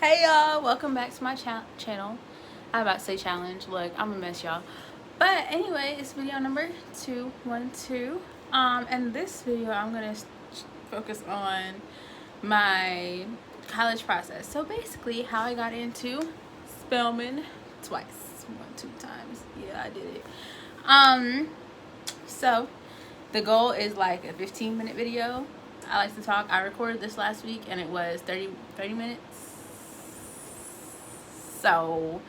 Hey y'all, welcome back to my channel. I'm about to say challenge. Look, I'm a mess, y'all. But anyway, it's video number 212. And this video I'm gonna focus on my college process. So basically, how I got into spelman twice, 2 times. Yeah, I did it. So the goal is like a 15-minute video. I like to talk. I recorded this last week and it was 30 minutes. So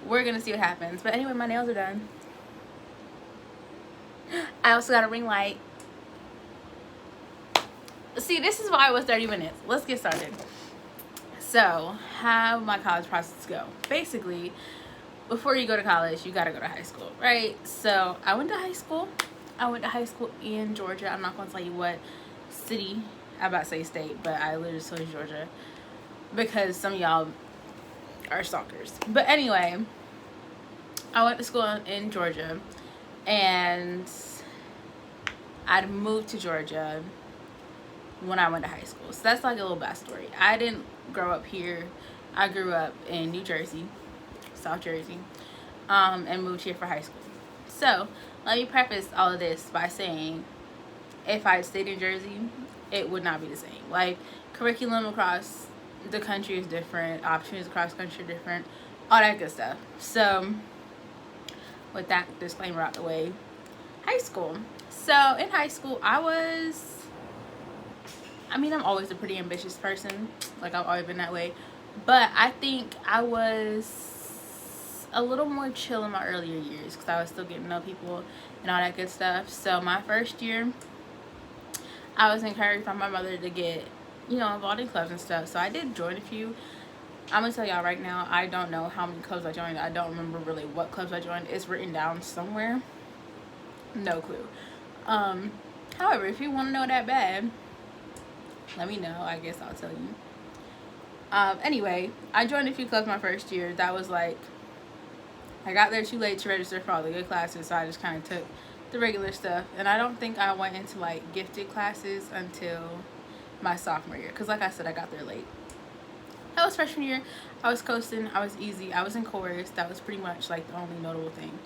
we're gonna see what happens. But anyway, my nails are done. I also got a ring light. See, this is why it was 30 minutes. Let's get started. So how my college process go? Basically, before you go to college, you gotta go to high school, right? So I went to high school. I went to high school in Georgia. I'm not gonna tell you what city. I'm about to say state, but I literally chose Georgia because some of y'all are stalkers. But anyway, I went to school in Georgia, and I'd moved to Georgia when I went to high school. So that's like a little backstory. I didn't grow up here. I grew up in New Jersey, South Jersey, and moved here for high school. So let me preface all of this by saying, if I stayed in Jersey, it would not be the same. Like, curriculum across the country is different, options across the country are different, all that good stuff. So with that disclaimer out the way, high school. So in high school, I'm always a pretty ambitious person. Like, I've always been that way. But I think I was a little more chill in my earlier years because I was still getting to know people and all that good stuff. So my first year, I was encouraged by my mother to get, involved in clubs and stuff. So I did join a few. I'm gonna tell y'all right now, I don't know how many clubs I joined. I don't remember really what clubs I joined. It's written down somewhere. No clue. However, if you want to know that bad, let me know. I guess I'll tell you. Anyway, I joined a few clubs my first year. That was like, I got there too late to register for all the good classes, so I just kind of took the regular stuff. And I don't think I went into like gifted classes until my sophomore year, because like I said, I got there late. That was freshman year. I was coasting. I was easy. I was in chorus. That was pretty much like the only notable thing.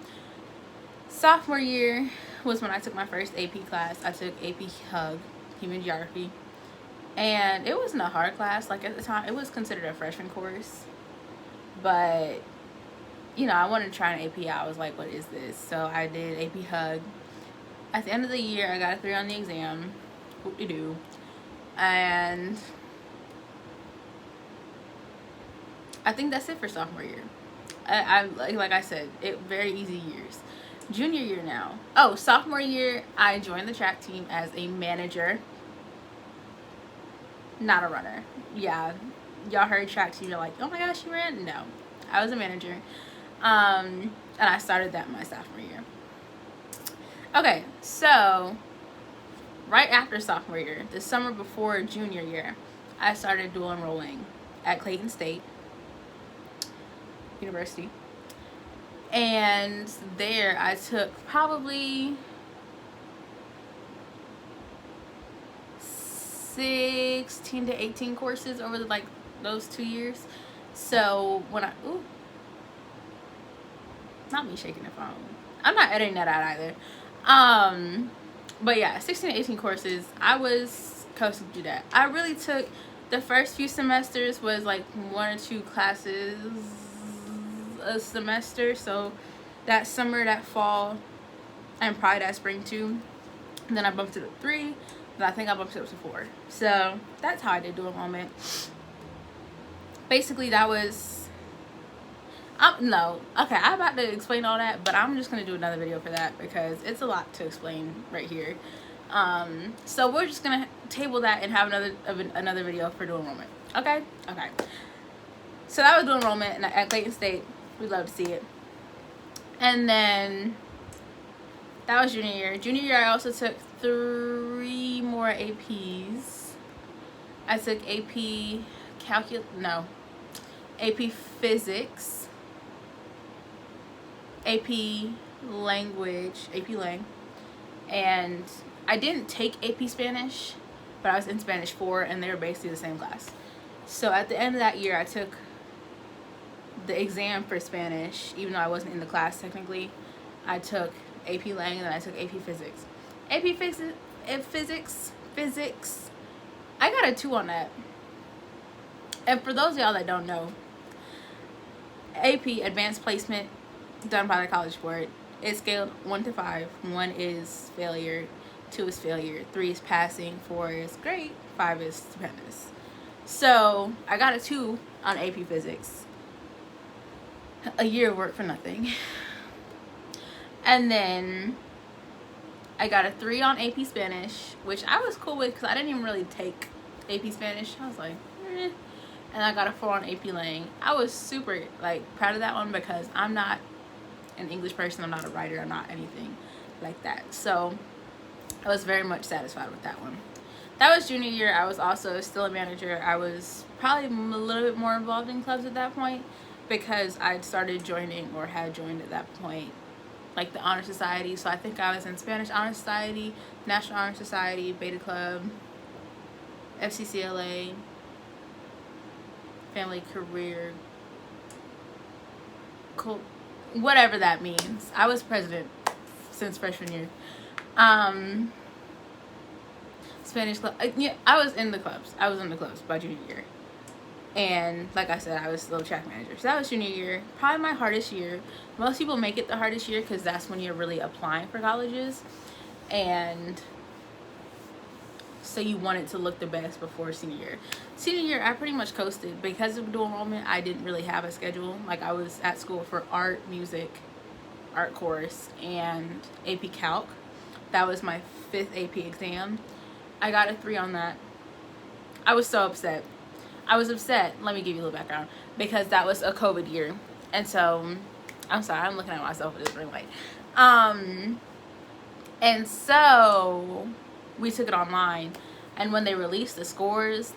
Sophomore year was when I took my first AP class. I took AP Hug, Human Geography. And it wasn't a hard class. Like, at the time, it was considered a freshman course. But, I wanted to try an AP. I was like, what is this? So I did AP Hug. At the end of the year, I got a 3 on the exam. Whoop-de-doo. And I think that's it for sophomore year. Like I said, very easy years. Junior year now. Oh, sophomore year, I joined the track team as a manager. Not a runner. Yeah, y'all heard track team, you're like, oh my gosh, you ran? No, I was a manager. And I started that my sophomore year. Okay, so right after sophomore year, the summer before junior year, I started dual enrolling at Clayton State University. And there I took probably 16 to 18 courses over those 2 years. So when not me shaking the phone. I'm not editing that out either. But yeah, 16 to 18 courses. I was coasting through that. I really took the first few semesters was like 1 or 2 classes a semester. So that summer, that fall, and probably that spring too. And then I bumped it to 3. Then I think I bumped it up to 4. So that's how I did dual enrollment. Basically, that was no. Okay, I'm about to explain all that, but I'm just gonna do another video for that because it's a lot to explain right here. So we're just gonna table that and have another video for dual enrollment. Okay. So that was dual enrollment at Clayton State. We love to see it. And then that was junior year. Junior year, I also took 3 more APs. I took AP AP Physics, AP Language, AP Lang, and I didn't take AP Spanish, but I was in Spanish 4, and they were basically the same class. So at the end of that year, I took the exam for Spanish, even though I wasn't in the class technically. I took AP Lang and then I took AP Physics. AP Physics, I got a 2 on that. And for those of y'all that don't know, AP, Advanced Placement, done by the College Board, it's scaled 1 to 5. 1 is failure, 2 is failure, 3 is passing, 4 is great, 5 is stupendous. So I got a 2 on AP Physics. A year of work for nothing. And then I got a 3 on AP Spanish, which I was cool with because I didn't even really take AP Spanish. I was like, eh. And I got a 4 on AP Lang. I was super proud of that one because I'm not an English person. I'm not a writer. I'm not anything like that. So I was very much satisfied with that one. That was junior year. I was also still a manager. I was probably a little bit more involved in clubs at that point because I'd started joining or had joined at that point like the Honor Society. So I think I was in Spanish Honor Society, National Honor Society, Beta Club, FCCLA, Family Career, whatever that means. I was president since freshman year. Spanish club. Yeah, I was in the clubs. I was in the clubs by junior year. And like I said, I was still track manager. So that was junior year. Probably my hardest year. Most people make it the hardest year because that's when you're really applying for colleges. And so you want it to look the best before senior year. Senior year, I pretty much coasted. Because of dual enrollment, I didn't really have a schedule. Like I was at school for art, music, art course, and AP Calc. That was my 5th AP exam. I got a 3 on that. I was so upset. I was upset, let me give you a little background, because that was a COVID year. And so, I'm sorry, I'm looking at myself with this ring light. And so, we took it online. And when they released the scores,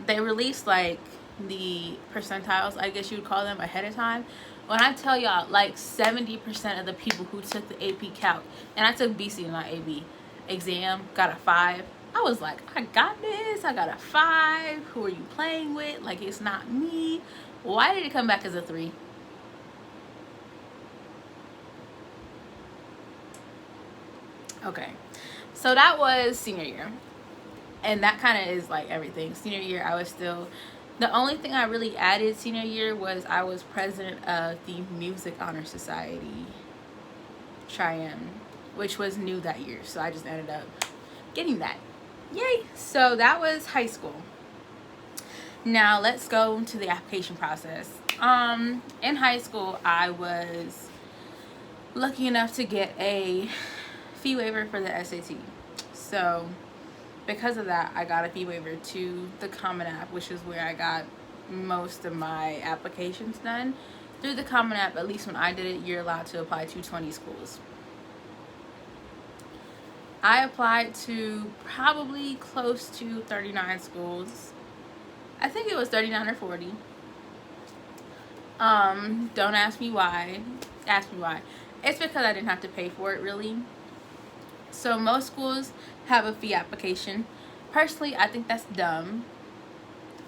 they released, the percentiles, I guess you would call them, ahead of time. When I tell y'all, 70% of the people who took the AP Calc, and I took BC, not AB, exam, got a 5. I was like, I got this. I got a 5. Who are you playing with? It's not me. Why did it come back as a 3? Okay. So that was senior year. And that kind of is everything. Senior year, I was still... The only thing I really added senior year was I was president of the Music Honor Society Cheyenne, which was new that year. So I just ended up getting that. Yay! So that was high school. Now let's go to the application process. In high school, I was lucky enough to get a fee waiver for the SAT. So because of that, I got a fee waiver to the Common App, which is where I got most of my applications done. Through the Common App, at least when I did it, you're allowed to apply to 20 schools. I applied to probably close to 39 schools. I think it was 39 or 40. Don't ask me why. Ask me why. It's because I didn't have to pay for it, really. So most schools have a fee application. Personally, I think that's dumb.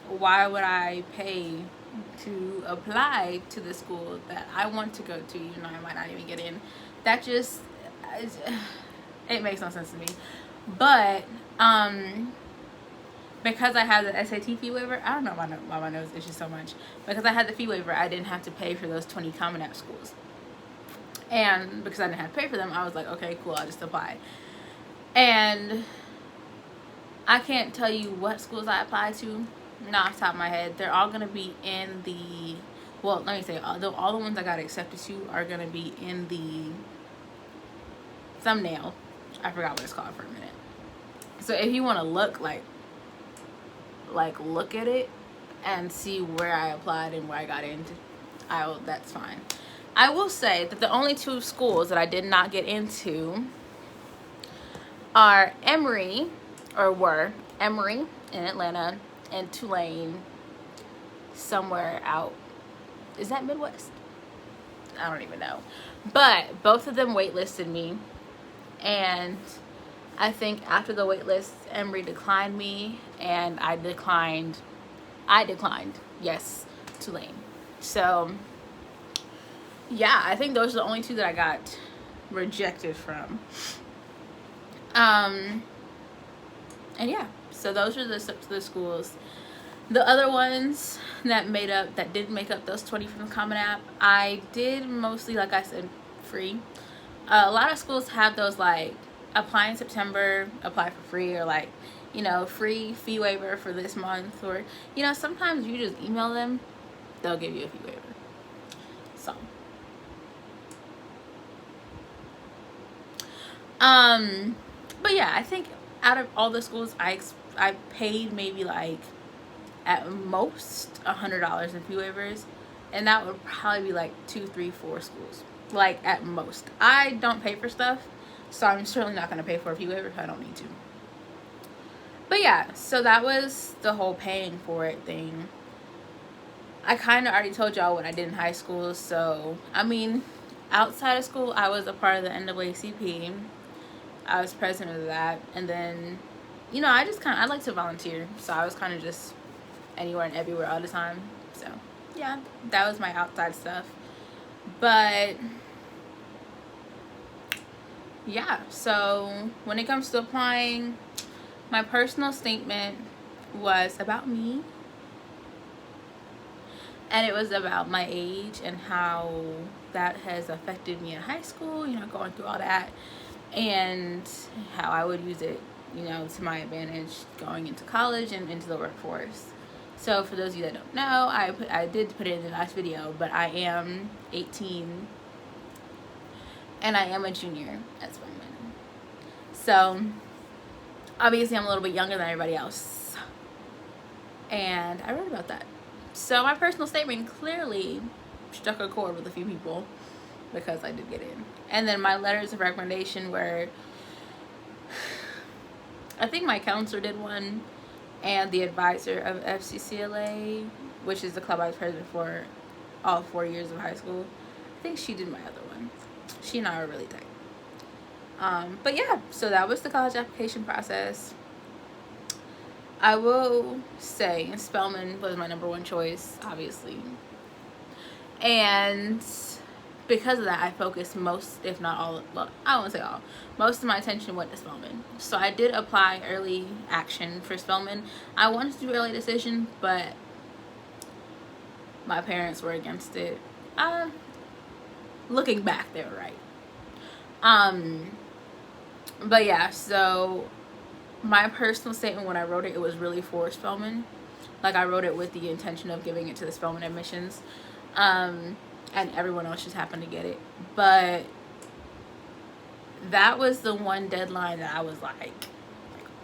Why would I pay to apply to the school that I want to go to, even though I might not even get in? That just... It makes no sense to me. But because I had the SAT fee waiver, I don't know why my nose itches so much. Because I had the fee waiver, I didn't have to pay for those 20 Common App schools. And because I didn't have to pay for them, I was like, okay, cool, I'll just apply. And I can't tell you what schools I applied to, not off the top of my head. They're all going to be in the, well, let me say, all the ones I got accepted to are going to be in the thumbnail. I forgot what it's called for a minute. So if you want to look look at it and see where I applied and where I got into, that's fine. I will say that the only 2 schools that I did not get into are were Emory in Atlanta and Tulane somewhere out. Is that Midwest? I don't even know. But both of them waitlisted me. And I think after the wait list, Emory declined me, and I declined I declined. Yes, Tulane. So yeah, I think those are the only 2 that I got rejected from. And yeah, so those are the schools. The other ones that didn't make up those 20 from the Common App, I did mostly, like I said, free. A lot of schools have those, like, apply in September, apply for free, or like, you know, free fee waiver for this month, or, you know, sometimes you just email them, they'll give you a fee waiver. So but yeah, I think out of all the schools, I paid maybe like at most $100 in fee waivers, and that would probably be like 2, 3, 4 schools, like at most. I don't pay for stuff, so I'm certainly not going to pay for a fee waiver if I don't need to. But yeah, so that was the whole paying for it thing. I kind of already told y'all what I did in high school, so I mean, outside of school, I was a part of the NAACP. I was president of that, and then, you know, I like to volunteer, so I was kind of just anywhere and everywhere all the time. So yeah, that was my outside stuff. But yeah, so when it comes to applying, my personal statement was about me, and it was about my age and how that has affected me in high school, you know, going through all that, and how I would use it, you know, to my advantage going into college and into the workforce. So for those of you that don't know, I did put it in the last video, but I am 18 and I am a junior at Spelman. So obviously I'm a little bit younger than everybody else, and I wrote about that. So my personal statement clearly struck a chord with a few people because I did get in. And then my letters of recommendation were, I think my counselor did one, and the advisor of FCCLA, which is the club I was president for all 4 years of high school. I think she did my other one. She and I were really tight. But yeah, so that was the college application process. I will say Spelman was my #1 choice, obviously. And because of that, I focused most, if not all, well, I won't say all, most of my attention went to Spelman. So I did apply early action for Spelman. I wanted to do early decision, but my parents were against it. Looking back, they were right. But yeah, so my personal statement when I wrote it, it was really for Spelman. Like, I wrote it with the intention of giving it to the Spelman admissions. And everyone else just happened to get it. But that was the one deadline that I was like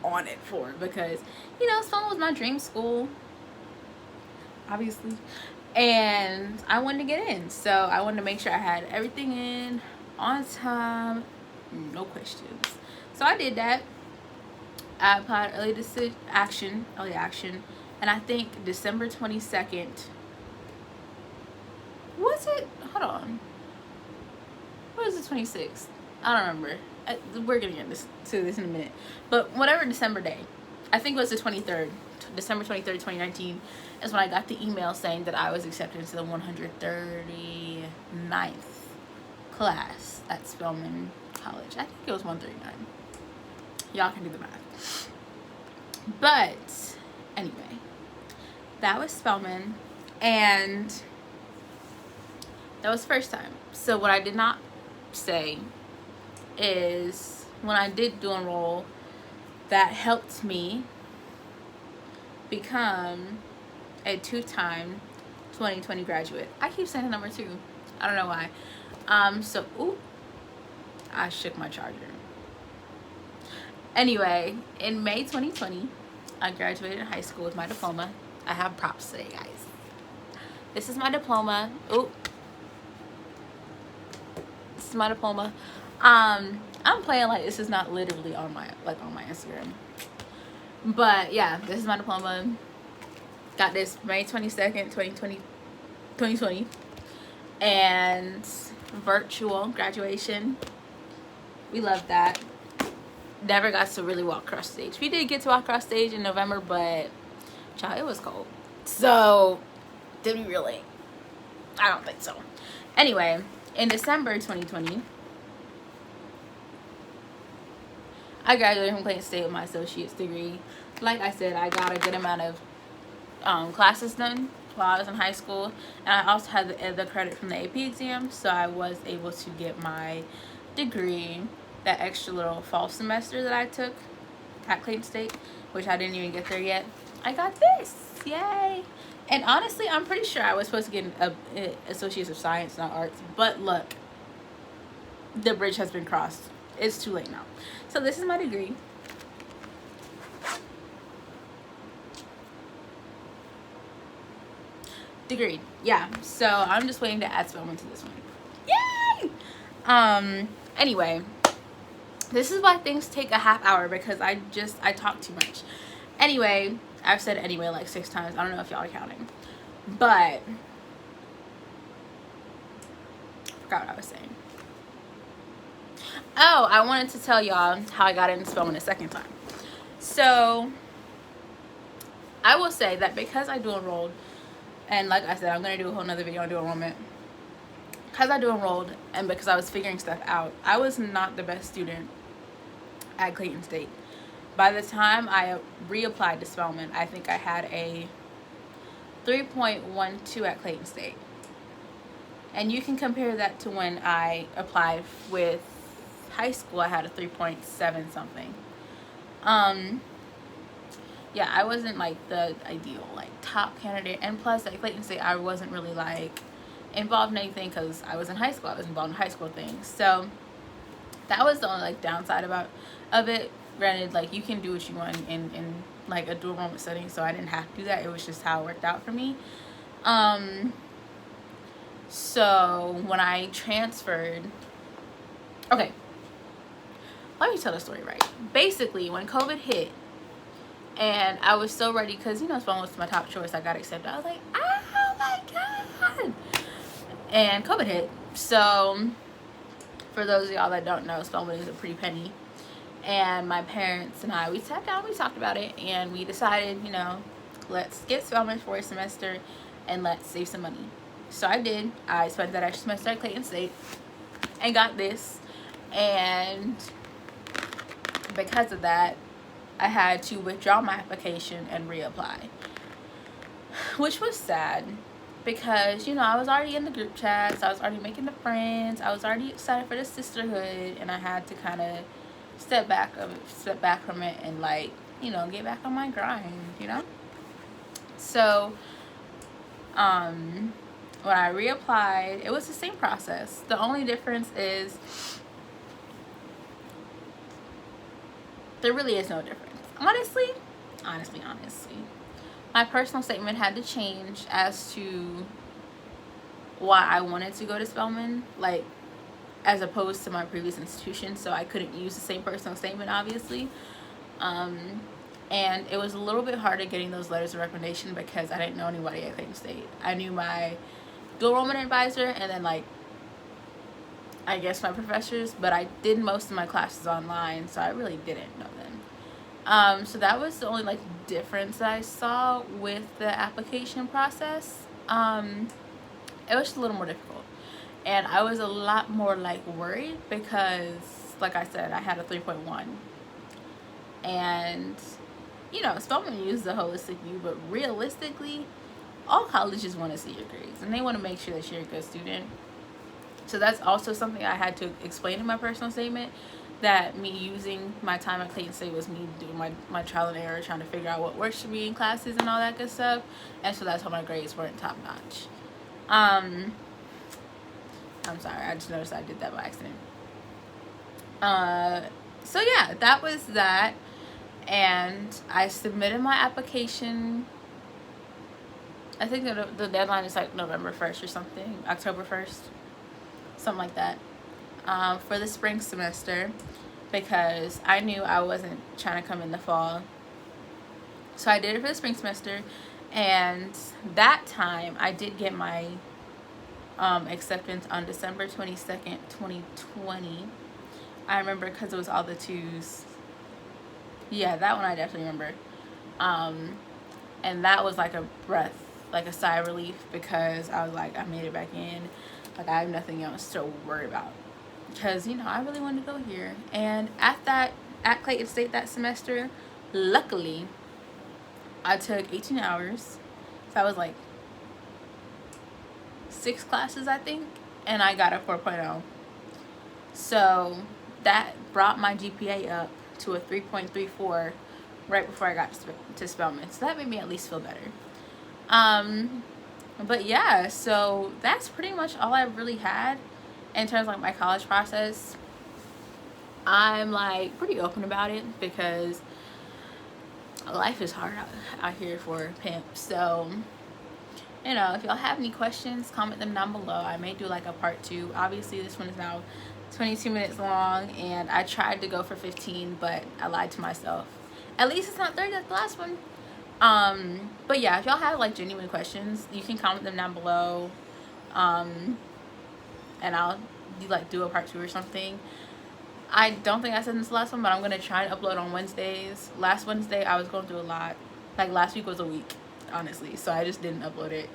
on it for, because, you know, Spelman was my dream school, obviously, and I wanted to get in. So I wanted to make sure I had everything in on time, no questions. So I did that. I applied early action, and I think December 22nd. Was it? Hold on. What is the 26th? I don't remember. We're gonna get to this in a minute. But whatever December day, I think it was the 23rd, December 23rd, 2019, is when I got the email saying that I was accepted into the 139th class at Spelman College. I think it was 139. Y'all can do the math. But anyway, that was Spelman, and that was the first time. So what I did not say is when I did dual enroll, that helped me become a 2-time 2020 graduate. I keep saying number 2. I don't know why. So, ooh, I shook my charger. Anyway, in May 2020, I graduated high school with my diploma. I have props today, guys. This is my diploma. Ooh. This is my diploma. I'm playing like this is not literally on my Instagram. But yeah, this is my diploma. Got this May 22nd, 2020. And virtual graduation. We love that. Never got to really walk across stage. We did get to walk across stage in November, but child, it was cold. So, did we really? I don't think so. Anyway, in December 2020, I graduated from Clayton State with my associate's degree. Like I said, I got a good amount of classes done while I was in high school, and I also had the credit from the AP exam, so I was able to get my degree that extra little fall semester that I took at Clayton State, which I didn't even get there yet. I got this, yay! And honestly, I'm pretty sure I was supposed to get an Associates of Science, not Arts, but look, the bridge has been crossed. It's too late now. So this is my degree. Yeah, so I'm just waiting to add spelman to this one. Yay! Anyway, this is why things take a half hour, because I talk too much. Anyway, I've said anyway like 6 times. I don't know if y'all are counting, but I forgot what I was saying. Oh, I wanted to tell y'all how I got into spelman a second time. So I will say that because I dual enrolled, and like I said, I'm going to do a whole nother video on dual enrollment. Because I dual enrolled and because I was figuring stuff out, I was not the best student at Clayton State. By the time I reapplied to spelman, I think I had a 3.12 at Clayton State. And you can compare that to when I applied with high school. I had a 3.7 something. Yeah, I wasn't like the ideal like top candidate, and plus at Clayton State I wasn't really like involved in anything because I was in high school. I was involved in high school things, so that was the only like downside of it. Granted, like you can do what you want in like a dual enrollment setting, so I didn't have to do that. It was just how it worked out for me. So when I transferred, okay, let me tell the story right. Basically, when COVID hit, and I was so ready because, you know, spelman was my top choice. I got accepted. I was like, oh my God. And COVID hit. So for those of y'all that don't know, spelman is a pretty penny. And my parents and I, we sat down, we talked about it, and we decided, you know, let's get spelman for a semester and let's save some money. So I did. I spent that extra semester at Clayton State and got this. And because of that, I had to withdraw my application and reapply, which was sad because, you know, I was already in the group chats, I was already making the friends, I was already excited for the sisterhood, and I had to kind of step back from it and, like, you know, get back on my grind, you know. So when I reapplied, it was the same process. The only difference is there really is no difference. Honestly, my personal statement had to change as to why I wanted to go to spelman, like, as opposed to my previous institution, so I couldn't use the same personal statement, obviously. And it was a little bit harder getting those letters of recommendation because I didn't know anybody at Clayton State. I knew my dual enrollment advisor and then, like, I guess my professors, but I did most of my classes online, so I really didn't know them. So that was the only like difference that I saw with the application process. It was just a little more difficult, and I was a lot more like worried because, like I said, I had a 3.1, and you know, spelman uses the holistic view, but realistically, all colleges want to see your grades and they want to make sure that you're a good student. So that's also something I had to explain in my personal statement, that me using my time at Clayton State was me doing my trial and error, trying to figure out what works for me in classes and all that good stuff. And so that's why my grades weren't top notch. I'm sorry, I just noticed I did that by accident. So yeah, that was that. And I submitted my application. I think the deadline is like November 1st or something, October 1st. Something like that, for the spring semester, because I knew I wasn't trying to come in the fall. So I did it for the spring semester, and that time I did get my acceptance on December 22nd, 2020. I remember because it was all the twos. Yeah, that one I definitely remember. and that was like a breath, like a sigh of relief, because I was like, I made it back in. Like, I have nothing else to worry about, because, you know, I really wanted to go here. And at Clayton State that semester, luckily, I took 18 hours. So I was like 6 classes, I think, and I got a 4.0. So that brought my GPA up to a 3.34 right before I got to Spelman. So that made me at least feel better. But yeah, so that's pretty much all I really had in terms of like my college process. I'm like pretty open about it because life is hard out here for pimps. So, you know, if y'all have any questions, comment them down below. I may do like a part 2. Obviously, this one is now 22 minutes long, and I tried to go for 15, but I lied to myself. At least it's not 30 like the last one. But yeah, if y'all have like genuine questions, you can comment them down below, and I'll do a part 2 or something. I don't think I said this last one, but I'm gonna try and upload on Wednesdays. Last Wednesday I was going through a lot. Like, last week was a week, honestly, so I just didn't upload it.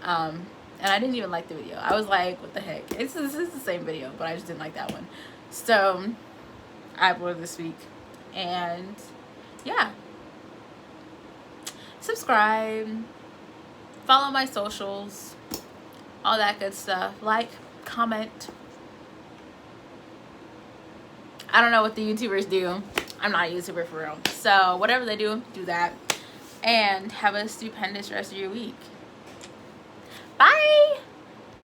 And I didn't even like the video. I was like, what the heck? This is the same video, but I just didn't like that one. So I uploaded this week, and yeah. Subscribe, follow my socials, all that good stuff. Like, comment. I don't know what the YouTubers do. I'm not a YouTuber for real. So whatever they do that. And have a stupendous rest of your week. Bye!